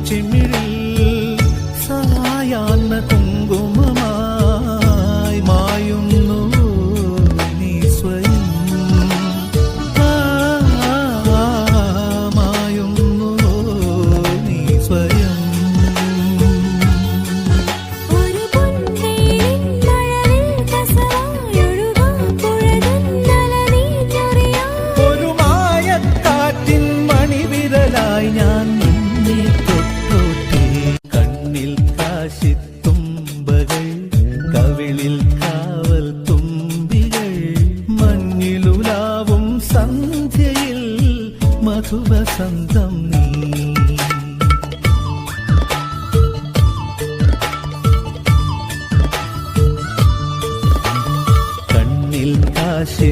ചിമിഴിൽ സായാഹ്ന കുങ്കുമമായി മായുന്നു നീ സ്വയം. മായുന്നു നീ സ്വയം. ഒരു മായക്കാറ്റിൻ മണിവിരലായി ഞാൻ നിന്നെ തൊട്ടോട്ടെ. കണ്ണിൽ കാശിത്തുമ്പകൾ, കവിളിൽ കാവൽ തുമ്പികൾ, മഞ്ഞിലുലാവും സന്ധ്യയിൽ മധുവസന്തം നീ. കണ്ണിൽ കാശി